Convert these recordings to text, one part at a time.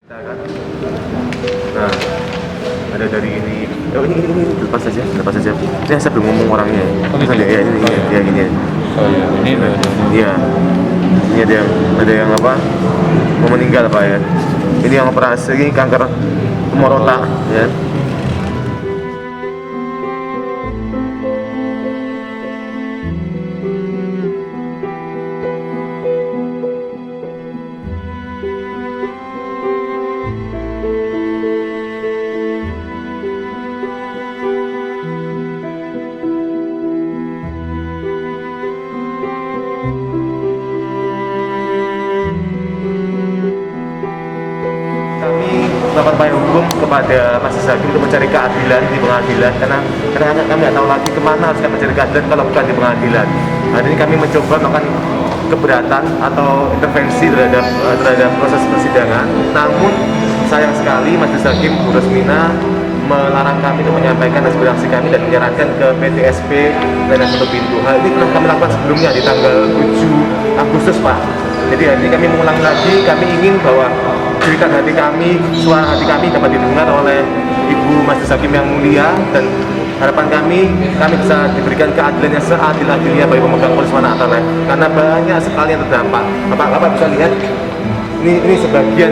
Nah, ada dari ini. Oh ini lepas saja. Ini saya belum ngomong orangnya. Ya ini. Oh iya, ini ada. Iya. Ini ada yang apa? Mau meninggal Pak ya. Ini yang operasi ini kanker tumor otak ya. Melakukan upaya hukum kepada Mas Hakim untuk mencari keadilan di pengadilan karena kami nggak tahu lagi kemana harus kami mencari keadilan kalau bukan di pengadilan. Hari ini kami mencoba melakukan keberatan atau intervensi terhadap proses persidangan. Namun sayang sekali Majelis Hakim Bu Rosmina melarang kami untuk menyampaikan aspirasi kami dan menyarankan ke PTSP Pelayanan Satu Pintu. Hal ini pernah kami lakukan sebelumnya di tanggal 7 Agustus Pak. Jadi hari ini kami mengulang lagi, kami ingin bahwa jeritan hati kami, suara hati kami dapat didengar oleh Ibu Majelis Hakim yang mulia dan harapan kami bisa diberikan keadilan yang seadil-adilnya bagi pemegang polis Wanata karena banyak sekali yang terdampak. Bapak bisa lihat ini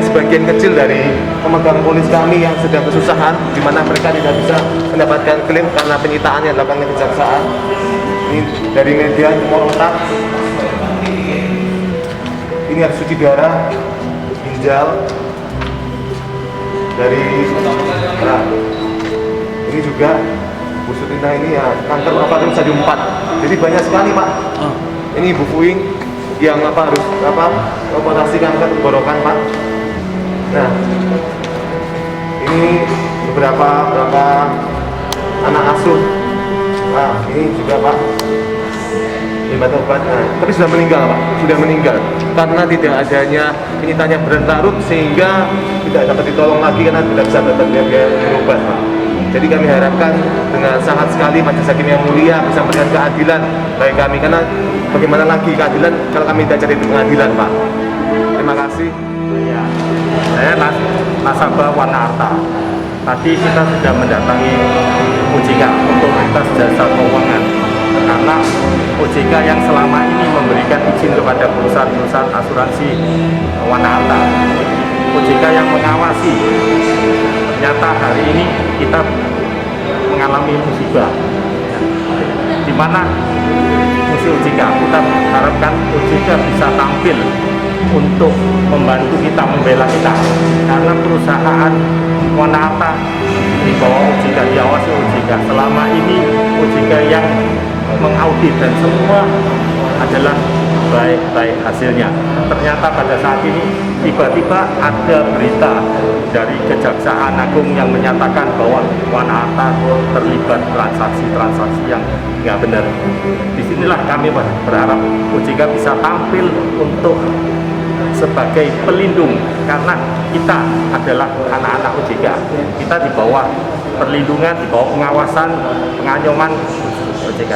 sebagian kecil dari pemegang polis kami yang sedang kesusahan di mana mereka tidak bisa mendapatkan klaim karena penyitaan yang dilakukan oleh kejaksaan. Ini dari media tumor otak. Ini harus cuci darah, ginjal dari ini juga Bu Sutina ini ya kanker paru stadium 4. Jadi banyak sekali Pak. Ini Bu Fuing yang harus operasi kanker tenggorokan Pak. Nah ini beberapa anak asuh. Nah ini juga Pak. Obat, tapi sudah meninggal Pak, karena tidak adanya penyitaan yang berlarut sehingga tidak dapat ditolong lagi karena tidak bisa biaya berobat Pak. Jadi kami harapkan dengan sangat sekali Majelis Hakim yang mulia bisa memberikan keadilan bagi kami karena bagaimana lagi keadilan kalau kami tidak cari di pengadilan Pak. Terima kasih. Ya, saya nasabah Wanata. Tadi kita sudah mendatangi OJK untuk atas jasa keuangan karena OJK yang selama ini memberikan izin kepada perusahaan-perusahaan asuransi Wanata, OJK yang mengawasi. Ternyata hari ini kita mengalami musibah di mana musuh OJK. Kita harapkan OJK bisa tampil untuk membantu kita, membela kita karena perusahaan Wanata di bawah OJK, diawasi OJK. Selama ini OJK yang mengaudit dan semua adalah baik-baik hasilnya. Ternyata pada saat ini tiba-tiba ada berita dari Kejaksaan Agung yang menyatakan bahwa Wanata terlibat transaksi yang nggak benar. Disinilah kami berharap OJK bisa tampil untuk sebagai pelindung karena kita adalah anak-anak OJK. Kita di bawah perlindungan, di bawah pengawasan, pengayoman OJK.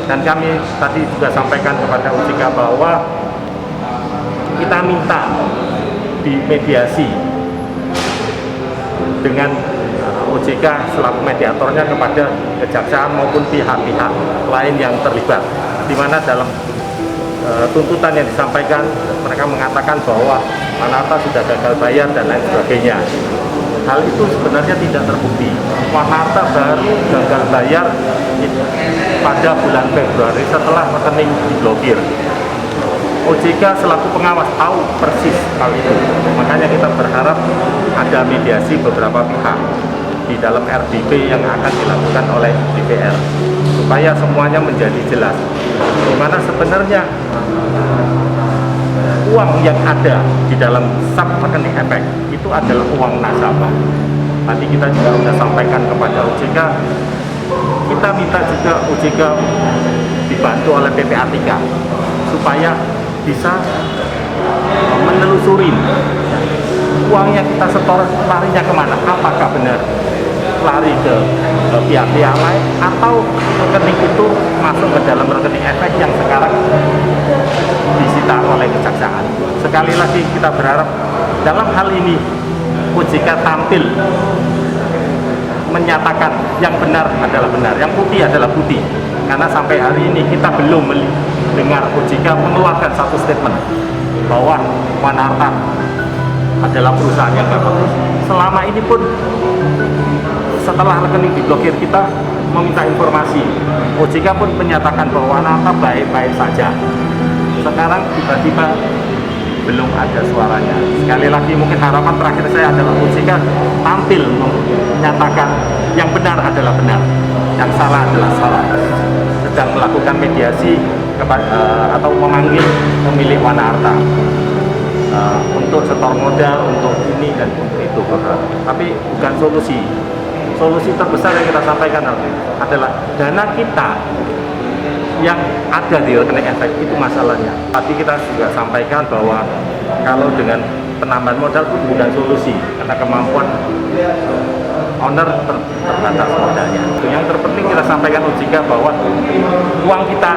Dan kami tadi juga sampaikan kepada OJK bahwa kita minta dimediasi dengan OJK selaku mediatornya kepada kejaksaan maupun pihak-pihak lain yang terlibat, di mana dalam tuntutan yang disampaikan mereka mengatakan bahwa Wanata sudah gagal bayar dan lain sebagainya. Hal itu sebenarnya tidak terbukti. Wanata baru gagal bayar pada bulan Februari setelah rekening diblokir. OJK selaku pengawas tahu persis hal itu. Makanya kita berharap ada mediasi beberapa pihak di dalam RDP yang akan dilakukan oleh DPR supaya semuanya menjadi jelas. Di mana sebenarnya uang yang ada di dalam sub rekening efek itu adalah uang nasabah. Nanti kita juga sudah sampaikan kepada OJK. Kita minta juga OJK dibantu oleh PPATK supaya bisa menelusuri uang yang kita setor larinya kemana, apakah benar lari ke pihak-pihak lain atau rekening itu masuk ke dalam rekening efek yang sekarang disita oleh kejaksaan. Sekali lagi kita berharap dalam hal ini OJK tampil menyatakan yang benar adalah benar, yang putih adalah putih. Karena sampai hari ini kita belum mendengar OJK mengeluarkan satu statement bahwa Wana Arta adalah perusahaan yang nggak bagus. Selama ini pun setelah rekening diblokir kita meminta informasi, OJK pun menyatakan bahwa Wana Arta baik-baik saja. Sekarang tiba-tiba belum ada suaranya. Sekali lagi mungkin harapan terakhir saya adalah OJK tampil menyatakan yang benar adalah benar, yang salah adalah salah. Sedang melakukan mediasi atau memanggil pemilik Wana Arta untuk setor modal, untuk ini dan untuk itu. Tapi bukan solusi. Solusi terbesar yang kita sampaikan adalah dana kita yang ada di rekening efek itu masalahnya. Tadi kita juga sampaikan bahwa kalau dengan penambahan modal itu bukan solusi karena kemampuan owner terbatas modalnya. Yang terpenting kita sampaikan OJK bahwa uang kita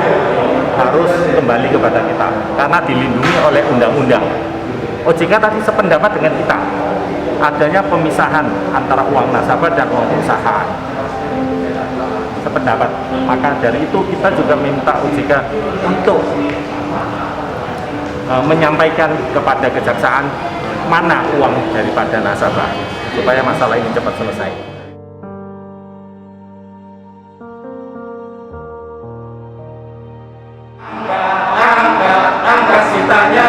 harus kembali kepada kita karena dilindungi oleh undang-undang. OJK tadi sependapat dengan kita adanya pemisahan antara uang nasabah dan uang perusahaan. Sependapat. Maka dari itu kita juga minta OJK untuk menyampaikan kepada kejaksaan mana uang daripada nasabah supaya masalah ini cepat selesai. Angkat sitanya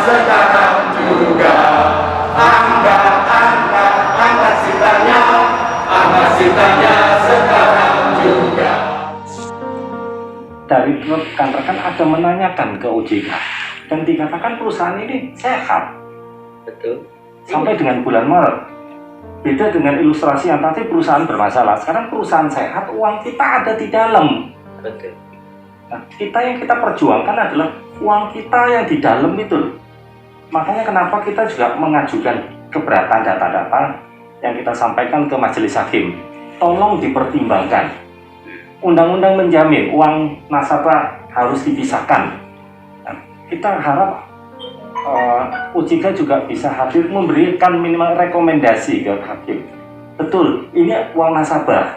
sekarang juga. Angkat sitanya sekarang juga. Dari rekan-rekan ada menanyakan ke OJK dan dikatakan perusahaan ini sehat. Betul. Sampai dengan bulan Maret. Beda dengan ilustrasi yang tadi perusahaan bermasalah. Sekarang perusahaan sehat, uang kita ada di dalam. Betul. Nah, yang kita perjuangkan adalah uang kita yang di dalam itu. Makanya kenapa kita juga mengajukan keberatan data-data yang kita sampaikan ke majelis hakim. Tolong dipertimbangkan. Undang-undang menjamin uang nasabah harus dipisahkan. Nah, kita harap OJK juga bisa hadir memberikan minimal rekomendasi ke hakim. Betul, ini uang nasabah.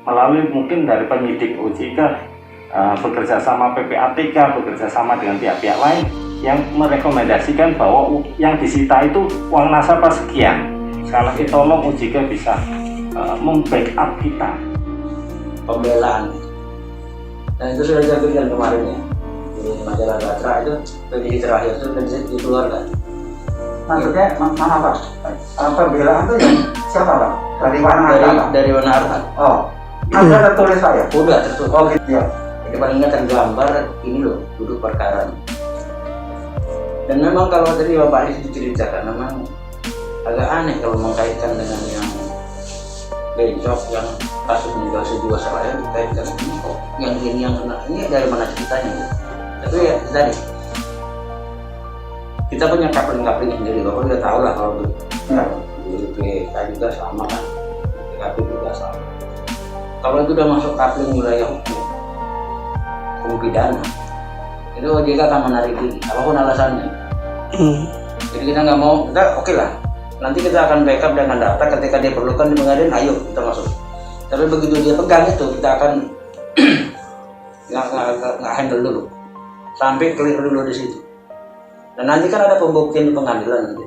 Melalui mungkin dari penyidik OJK bekerja sama PPATK, bekerja sama dengan pihak-pihak lain yang merekomendasikan bahwa yang disita itu uang nasabah sekian. Sekali lagi tolong OJK bisa membackup kita. Pembelaan. Dan itu sudah saya berikan kemarin ya. Di majalah Gatra itu penyidik terakhir itu dikeluarkan. Maksudnya mana Pak? Pembelaan itu yang siapa Pak? Dari Wana Arta? Dari Wana Arta. Oh, ada tertulis Pak ya? Udah tertulis. Oh gitu ya. Jadi paling nggak tergambar ini loh duduk perkara. Dan memang kalau tadi Bapak Anies diceritakan memang agak aneh kalau mengkaitkan dengan yang bencok yang kasus meninggal jiwasraya dikaitkan ini kok yang ini yang kena ini dari mana ceritanya gitu. Tapi ya tadi kita punya kapling sendiri, Bapak udah tahu lah kalau BPK juga sama kan, BPKP juga sama. Kalau itu udah masuk kapling wilayah hukum pidana, itu OJK akan menarik diri, apapun alasannya. Jadi kita nggak mau, kita oke lah. Nanti kita akan backup dengan data ketika dia perlukan di pengadilan, ayo kita masuk. Tapi begitu dia pegang itu, kita akan nggak handle dulu, sampai clear dulu di situ. Dan nanti kan ada pembuktian di pengadilan nanti.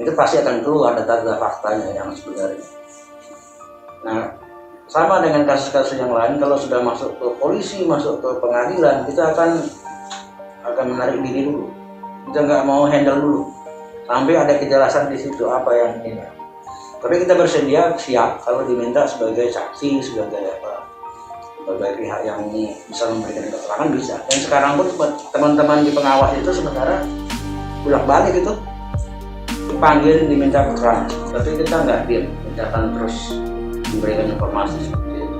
Itu pasti akan keluar data-data faktanya yang sebenarnya. Nah, sama dengan kasus-kasus yang lain, kalau sudah masuk ke polisi, masuk ke pengadilan, kita akan menarik diri dulu. Kita nggak mau handle dulu sampai ada kejelasan di situ apa yang ini. Tapi kita bersedia siap kalau diminta sebagai saksi, sebagai pihak yang bisa memberikan keterangan bisa. Dan sekarang pun teman-teman di pengawas itu sementara bolak-balik itu dipanggil diminta keterangan. Tapi kita nggak diam, kita akan terus memberikan informasi seperti itu.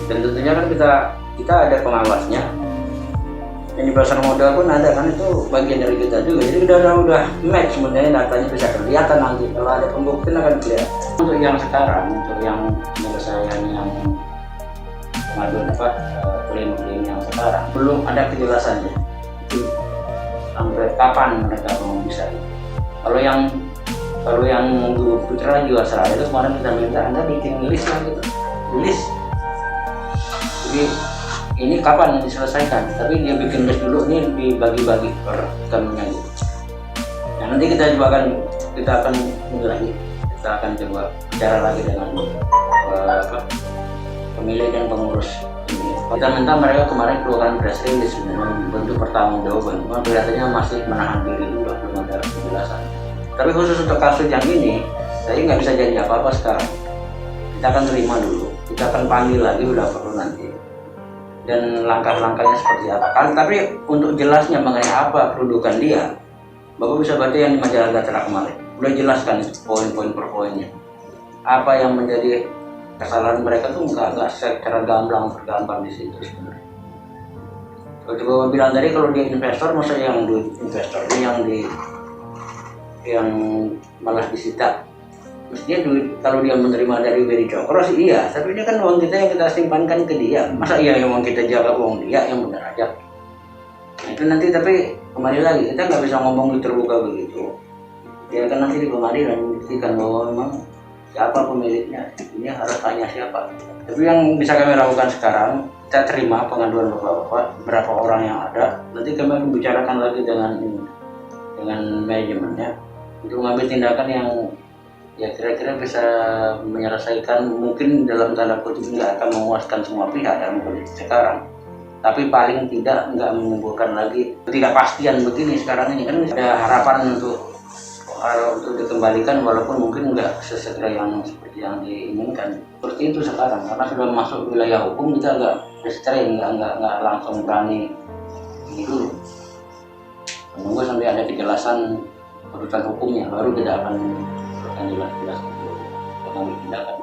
Dan tentunya kan kita ada pengawasnya. Yang di pasar modal pun ada kan, itu bagian dari kita juga. Jadi udah match sebenarnya, datanya bisa kelihatan nanti kalau ada pembuktian akan kelihatan. Untuk yang sekarang, untuk yang penyelesaian yang pengaduan klaim yang sekarang belum ada kejelasannya. Sampai kapan mereka mau bisa? Kalau yang Kalau yang putra Jiwasraya itu kemarin kita minta Anda bikin list lah gitu, list. Jadi ini kapan diselesaikan? Tapi dia bikin list dulu, ini dibagi-bagi per temennya gitu. Nah nanti kita akan ini lagi, kita akan coba bicara lagi dengan pemilih dan pengurus ini. Kita minta mereka kemarin keluarkan press release bentuk pertanggungjawaban. Cuma kelihatannya masih menahan diri dulu, belum ada penjelasan. Tapi khusus untuk kasus yang ini, saya nggak bisa janji apa-apa sekarang. Kita akan terima dulu, kita akan panggil lagi udah perlu nanti. Dan langkah-langkahnya seperti apa. Tapi untuk jelasnya mengenai apa kedudukan dia, Bapak bisa baca yang di majalah Gatra kemarin. Udah jelaskan itu poin-poin per poinnya. Apa yang menjadi kesalahan mereka tuh nggak secara gamblang tergambar di situ sebenarnya. Kalau Bapak bilang tadi kalau dia investor, masa yang duit investor ini yang malah disita. Mestinya duit kalau dia menerima dari Beri Cokro sih iya, tapi ini kan uang kita yang kita simpankan ke dia. Masa iya yang uang kita jaga uang dia yang benar aja. Nah, itu nanti tapi kembali lagi kita nggak bisa ngomong terbuka begitu. Dia kan nanti di pengadilan membuktikan bahwa memang siapa pemiliknya, ini harus tanya siapa. Tapi yang bisa kami lakukan sekarang, kita terima pengaduan bapak-bapak, berapa orang yang ada, nanti kami akan bicarakan lagi dengan manajemennya untuk mengambil tindakan yang ya kira-kira bisa menyelesaikan, mungkin dalam tanda kutip nggak akan memuaskan semua pihak dalam kondisi sekarang, tapi paling tidak nggak menimbulkan lagi ketidakpastian begini sekarang ini. Kan ada harapan untuk dikembalikan walaupun mungkin nggak sesegera yang seperti yang diinginkan. Seperti itu sekarang karena sudah masuk wilayah hukum, kita agak restrain, nggak langsung berani ini dulu, menunggu sampai ada kejelasan urusan hukumnya baru kita akan jelas-jelas mengambil tindakan.